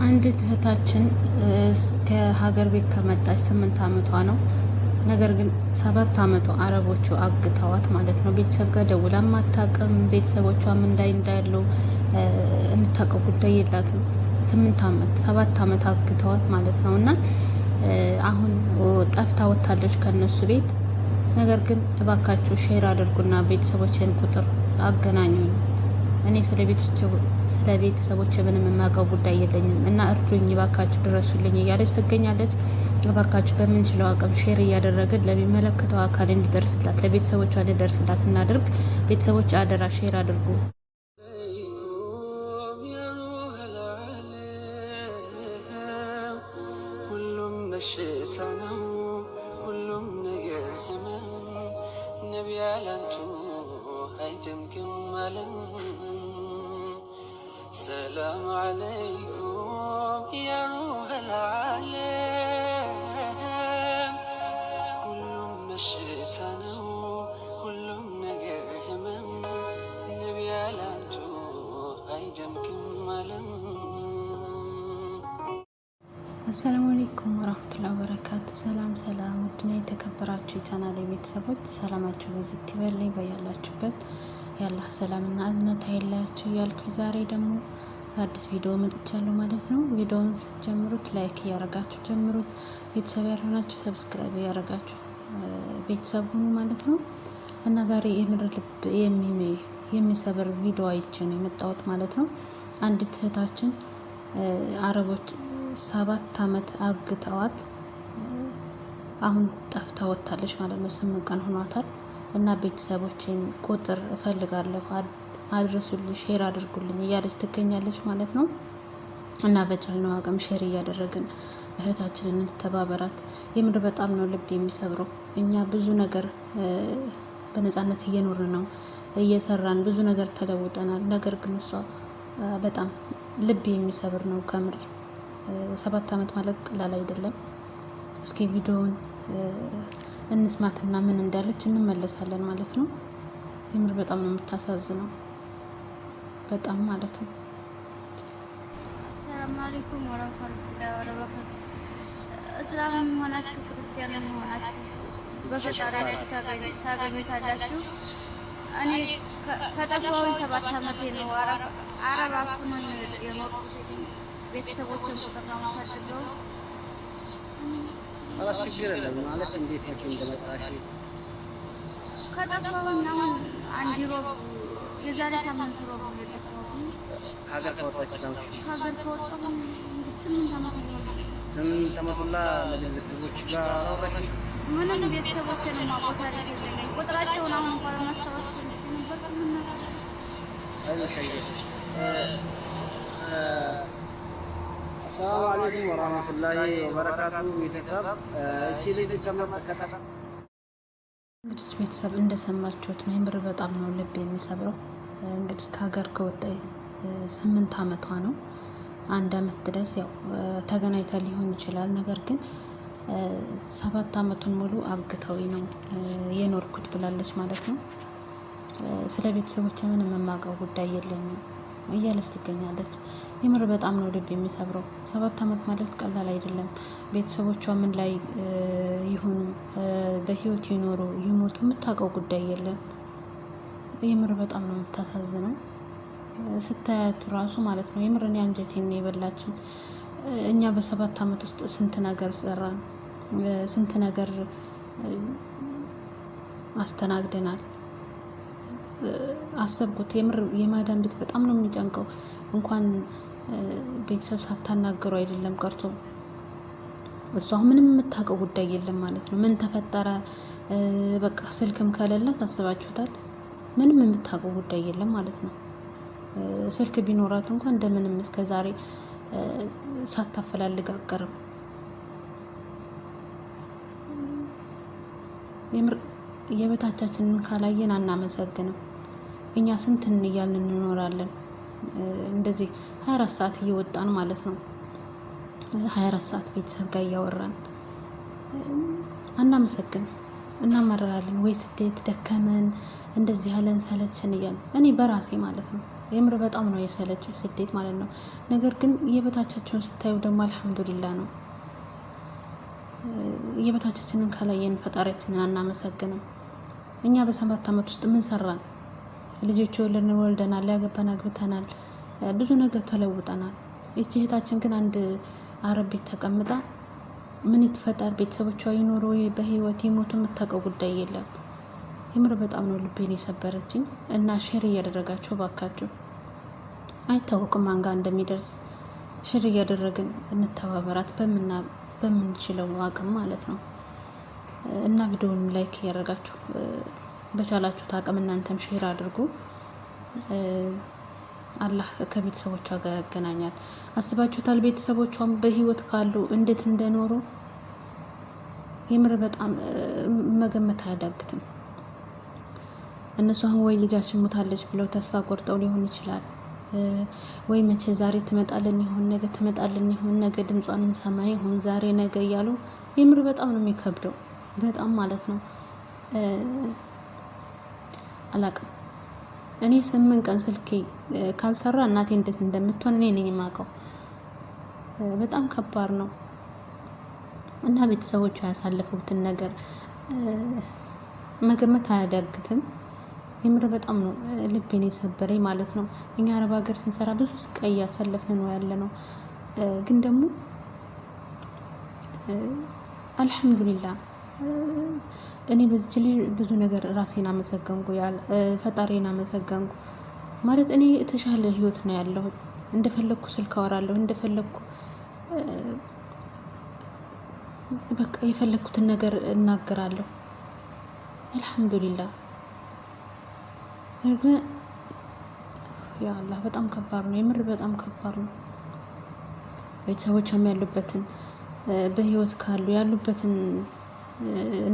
አንዲት እህታችን ከሀገር ቤት ከመጣች 8 ዓመቷ ነው። ነገር ግን 7 ዓመቷ አረቦቹ አግተዋት ማለት ነው። ቤተሰብ ጋር ደውላ ማታቀም፣ ቤተሰቦቿም እንዳሉ የምታውቀው ጉዳይ የላትም። 7 ዓመት አግተዋት ማለት ነው። እና አሁን ጠፍታ ወታለች ከነሱ ቤት። ነገር ግን እባካችሁ ሼር አድርጉና ቤተሰቦችን ቁጥር አገናኙኝ። እኔ ስለ ቤተሰቦች ምንም የማውቀው ጉዳይ የለኝም እና እርዱኝ እባካችሁ ድረሱልኝ እያለች ትገኛለች። እባካችሁ በምንችለው አቅም ሼር እያደረግን ለሚመለከተው አካል እንዲደርስላት ለቤተሰቦቿ እንዲደርስላት እናድርግ። ቤተሰቦች አደራ ሼር አድርጉ። ሁሉም በሽታ ነው፣ ሁሉም ነገር ህመም፣ ነቢያ ላንቱ አይደምግም አለም። ሰላም አለይኩም ያ ሩሐል ዓለም። ሁሉም በሽታ ነው፣ ሁሉም ነገር ህመም፣ ነቢያ ላንቱ አይደምግም አለም። አሰላሙ አለይኩም ወራህመቱላሂ ወበረካቱ። ሰላም ውድና የተከበራችሁ የቻናሌ ቤተሰቦች ሰላማችሁ በዚህ ይበልኝ በያላችሁበት ያላህ ሰላምና እዝነት አይለያችሁ እያልኩ ዛሬ ደግሞ አዲስ ቪዲዮ መጥቻለሁ ማለት ነው። ቪዲዮውን ስትጀምሩት ላይክ እያረጋችሁ ጀምሩት። ቤተሰብ ያልሆናችሁ ሰብስክራይብ እያረጋችሁ ቤተሰብ ሁኑ ማለት ነው። እና ዛሬ የምር ልብ የሚሰብር ቪዲዮ አይቼ ነው የመጣሁት ማለት ነው። አንዲት እህታችን አረቦች 7 ዓመት አግተዋት አሁን ጠፍታ ወጥታለች ማለት ነው። 8 ቀን ሆኗታል። እና ቤተሰቦችን ቁጥር እፈልጋለሁ አድርሱልኝ፣ ሼር አድርጉልኝ እያለች ትገኛለች ማለት ነው። እና በቻልነው አቅም ሼር እያደረግን እህታችንን ተባበራት። የምር በጣም ነው ልብ የሚሰብረው። እኛ ብዙ ነገር በነፃነት እየኖርን ነው፣ እየሰራን ብዙ ነገር ተለውጠናል። ነገር ግን እሷ በጣም ልብ የሚሰብር ነው ከምር። 7 ዓመት ማለት ቀላል አይደለም። እስኪ ቪዲዮውን እንስማትና ምን እንዳለች እንመለሳለን ማለት ነው። የምር በጣም ነው የምታሳዝነው፣ በጣም ማለት ነው። ሰላም አለይኩም ወራህመቱላሂ ወበረካቱ። እስላም ሆናችሁ ክርስቲያን ሆናችሁ በፈጣሪያችሁ ታገኙታላችሁ። እኔ ከጠፋሁኝ 7 ዓመቴ ነው። አረብ አፍኖኝ የኖርኩት ቤተሰቦችን ቁጥር ነው የምፈልገው። ችግር የለም ማለት እንዴት ነው እንደመጣሽ? ከጠፋሁኝ አሁን አንድ ሮብ የዛሬ ሳምንት ሮብ ነው የጠፋሁኝ። ሀገር ከወጣች ነው? ሀገር ከወጣሁ 8 ዓመት ነው። 8 ዓመት ሁላ ለቤተሰቦች ጋር አወራሽ? ምንም ቤተሰቦችን ማቆታ አይደለም። ቁጥራቸውን አሁን እንኳን ማስታወስ ነበር። አይዞሽ ሰላም አለይኩም ወራህመቱላሂ ወበረካቱ። ቤተሰብ እቺ ልጅ ከመከታተል እንግዲህ ቤተሰብ እንደሰማችሁት ነው። የምር በጣም ነው ልብ የሚሰብረው። እንግዲህ ከሀገር ከወጣ 8 ዓመቷ ነው። 1 ዓመት ድረስ ያው ተገናኝታ ሊሆን ይችላል። ነገር ግን 7 ዓመቱን ሙሉ አግተውኝ ነው የኖርኩት ብላለች ማለት ነው። ስለ ቤተሰቦች ምንም የማውቀው ጉዳይ የለኝም እያለች ትገኛለች። የምር በጣም ነው ልብ የሚሰብረው። 7 ዓመት ማለት ቀላል አይደለም። ቤተሰቦቿ ምን ላይ ይሁኑ፣ በህይወት ይኖሩ ይሞቱ የምታውቀው ጉዳይ የለም። የምር በጣም ነው የምታሳዝነው ስታያቱ ራሱ ማለት ነው። የምር እኔ አንጀቴን ነው የበላችን። እኛ በ7 ዓመት ውስጥ ስንት ነገር ሰራን፣ ስንት ነገር አስተናግደናል። አሰብኩት የምር የማዳን ቤት በጣም ነው የሚጨንቀው። እንኳን ቤተሰብ ሳታናገሩ አይደለም ቀርቶ እሷ ምንም የምታውቀው ጉዳይ የለም ማለት ነው። ምን ተፈጠረ በቃ ስልክም ከሌለ ታስባችሁታል። ምንም የምታውቀው ጉዳይ የለም ማለት ነው። ስልክ ቢኖራት እንኳን እንደምንም እስከዛሬ ሳታፈላልግ አቀርም። የምር የበታቻችንን ካላየን አናመሰግንም። እኛ ስንት እያልን እንኖራለን። እንደዚህ 24 ሰዓት እየወጣን ማለት ነው። 24 ሰዓት ቤተሰብ ጋር እያወራን አናመሰግንም፣ እናመራለን። ወይ ስደት ደከመን እንደዚህ ያለን ሰለችን እያልን እኔ በራሴ ማለት ነው የምር በጣም ነው የሰለችው ስደት ማለት ነው። ነገር ግን የበታቻቸውን ስታዩ ደግሞ አልሐምዱሊላህ ነው። የበታቻችንን ካላየን ፈጣሪያችንን አናመሰግንም። እኛ በ7 ዓመት ውስጥ ምን ሰራን? ልጆች ወልደናል፣ ያገባን አግብተናል፣ ብዙ ነገር ተለውጠናል። ይቺ እህታችን ግን አንድ አረብ ቤት ተቀምጣ ምን ይትፈጠር ቤተሰቦቿ ይኖሩ በህይወት ይሞቱ የምታውቀው ጉዳይ የለም። የምር በጣም ነው ልቤን የሰበረችኝ። እና ሼር እያደረጋችሁ ባካችሁ፣ አይታወቅም ማን ጋር እንደሚደርስ። ሼር እያደረግን እንተባበራት በምንችለው አቅም ማለት ነው። እና ቪዲዮውን ላይክ እያደረጋችሁ በቻላችሁት አቅም እናንተም ሼር አድርጉ። አላህ ከቤተሰቦቿ ጋር ያገናኛት። አስባችሁታል? ቤተሰቦቿም በህይወት ካሉ እንዴት እንደኖሩ የምር በጣም መገመት አያዳግትም። እነሱ አሁን ወይ ልጃችን ሞታለች ብለው ተስፋ ቆርጠው ሊሆን ይችላል፣ ወይ መቼ ዛሬ ትመጣልን ይሆን፣ ነገ ትመጣልን ይሆን፣ ነገ ድምጿን እንሰማ ይሆን፣ ዛሬ ነገ እያሉ የምር በጣም ነው የሚከብደው። በጣም ማለት ነው። አላቅም እኔ 8 ቀን ስልኬ ካልሰራ እናቴ እንዴት እንደምትሆን እኔ ነኝ የማውቀው። በጣም ከባድ ነው። እና ቤተሰቦቿ ያሳለፉትን ነገር መገመት አያዳግትም። የምር በጣም ነው ልቤን የሰበረኝ ማለት ነው። እኛ አረብ ሀገር ስንሰራ ብዙ ስቃይ እያሳለፍን ነው ያለ ነው። ግን ደግሞ አልሐምዱሊላህ እኔ በዚች ልጅ ብዙ ነገር ራሴን አመሰገንኩ፣ ፈጣሪን አመሰገንኩ። ማለት እኔ የተሻለ ህይወት ነው ያለሁት። እንደፈለግኩ ስልክ አወራለሁ፣ እንደፈለግኩ በቃ የፈለግኩትን ነገር እናገራለሁ። አልሐምዱሊላህ። ግን ያ አላህ በጣም ከባድ ነው፣ የምር በጣም ከባድ ነው። ቤተሰቦቿም ያሉበትን በህይወት ካሉ ያሉበትን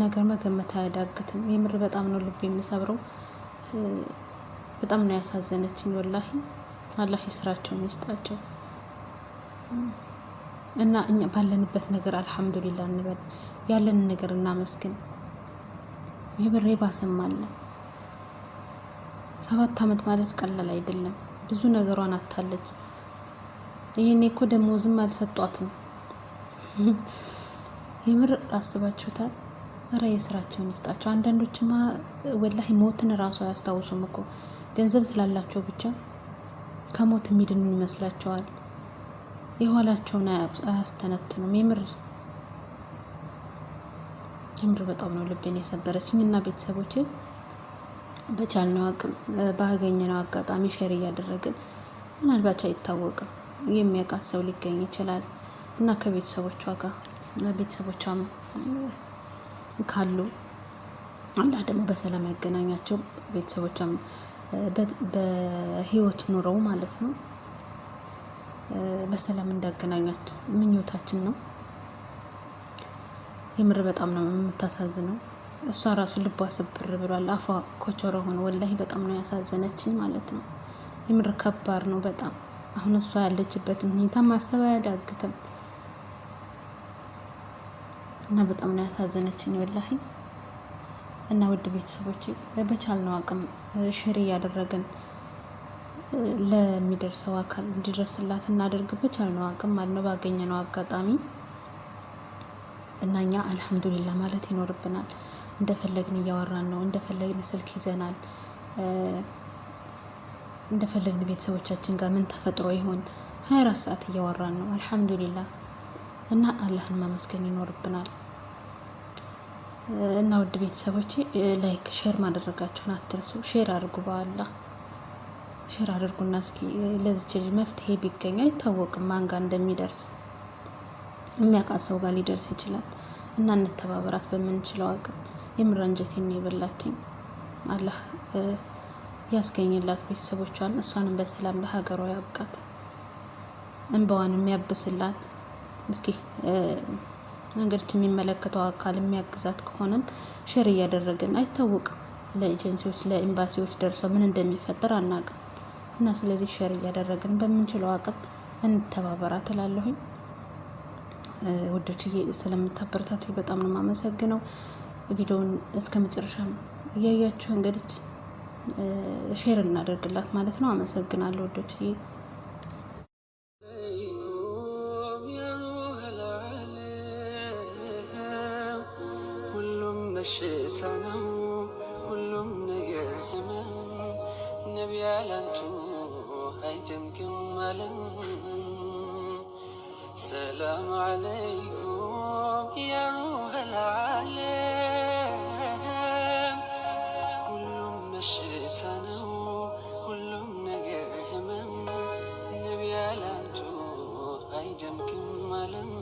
ነገር መገመት አያዳግትም። የምር በጣም ነው ልብ የሚሰብረው። በጣም ነው ያሳዘነችኝ ወላሂ። አላህ ይስራቸውን ይስጣቸው እና እኛ ባለንበት ነገር አልሐምዱሊላህ እንበል። ያለንን ነገር እናመስግን። የብር ባሰም አለ። 7 ዓመት ማለት ቀላል አይደለም። ብዙ ነገሯን አታለች። ይሄኔ እኮ ደሞዝም አልሰጧትም። የምር አስባችሁታል? ኧረ የስራቸውን ይስጣቸው። አንዳንዶችማ ወላሂ ሞትን እራሱ አያስታውሱም እኮ ገንዘብ ስላላቸው ብቻ ከሞት የሚድኑ ይመስላቸዋል። የኋላቸውን አያስተነትኑም። የምር በጣም ነው ልቤን የሰበረችኝ። እና ቤተሰቦቼ በቻልነው አቅም ባገኘነው አጋጣሚ ሼር እያደረግን ምናልባት አይታወቅም የሚያውቃት ሰው ሊገኝ ይችላል እና ከቤተሰቦቿ ጋር ቤተሰቦቿም ካሉ አላህ ደግሞ በሰላም ያገናኛቸው። ቤተሰቦቿም በህይወት ኑረው ማለት ነው በሰላም እንዳገናኛት ምኞታችን ነው። የምር በጣም ነው የምታሳዝነው። እሷ ራሱ ልቧ ስብር ብሏል። አፏ ኮቾሮ ሆነ። ወላሂ በጣም ነው ያሳዘነችኝ ማለት ነው። የምር ከባድ ነው በጣም። አሁን እሷ ያለችበትን ሁኔታ ማሰብ አያዳግትም እና በጣም ነው ያሳዘነችኝ ወላሂ። እና ውድ ቤተሰቦች በቻልነው አቅም ሼር እያደረግን ለሚደርሰው አካል እንዲደርስላት እናደርግ። በቻልነው አቅም ማለት ነው ባገኘነው አጋጣሚ እና እኛ አልሐምዱሊላህ ማለት ይኖርብናል። እንደፈለግን እያወራን ነው፣ እንደፈለግን ስልክ ይዘናል፣ እንደፈለግን ቤተሰቦቻችን ጋር ምን ተፈጥሮ ይሆን 24 ሰዓት እያወራን ነው። አልሐምዱሊላህ እና አላህን ማመስገን ይኖርብናል። እና ውድ ቤተሰቦቼ ላይክ ሼር ማድረጋችሁን አትርሱ። ሼር አድርጉ፣ በአላህ ሼር አድርጉና እስኪ ለዚች ልጅ መፍትሄ ቢገኝ አይታወቅም ማን ጋር እንደሚደርስ። የሚያውቃት ሰው ጋር ሊደርስ ይችላል እና እንተባበራት በምንችለው አቅም። የምር አንጀቴን ነው የበላችኝ። አላህ ያስገኝላት ቤተሰቦቿን፣ እሷንም በሰላም ለሀገሯ ያብቃት፣ እንባዋን የሚያብስላት። እስኪ መንገዶች የሚመለከተው አካል የሚያግዛት ከሆነም ሼር እያደረግን አይታወቅም፣ ለኤጀንሲዎች ለኤምባሲዎች ደርሶ ምን እንደሚፈጠር አናውቅም እና ስለዚህ ሼር እያደረግን በምንችለው አቅም እንተባበራት እላለሁኝ። ውዶችዬ ስለምታበረታቱ በጣም ነው የማመሰግነው። ቪዲዮውን እስከ መጨረሻ እያያችሁ እንግዲህ ሼር እናደርግላት ማለት ነው። አመሰግናለሁ ወዶችዬ። ሁሉም በሽታ ነው፣ ሁሉም ነገር ህመም፣ ነቢ ያላንቱ አይደምግም አለም። ሰላም አለይኩም ያ ሩሐል ዓለም። ሁሉም በሽታ ነው፣ ሁሉም ነገር ህመም፣ ነቢ ያላንቱ አይደምግም አለም።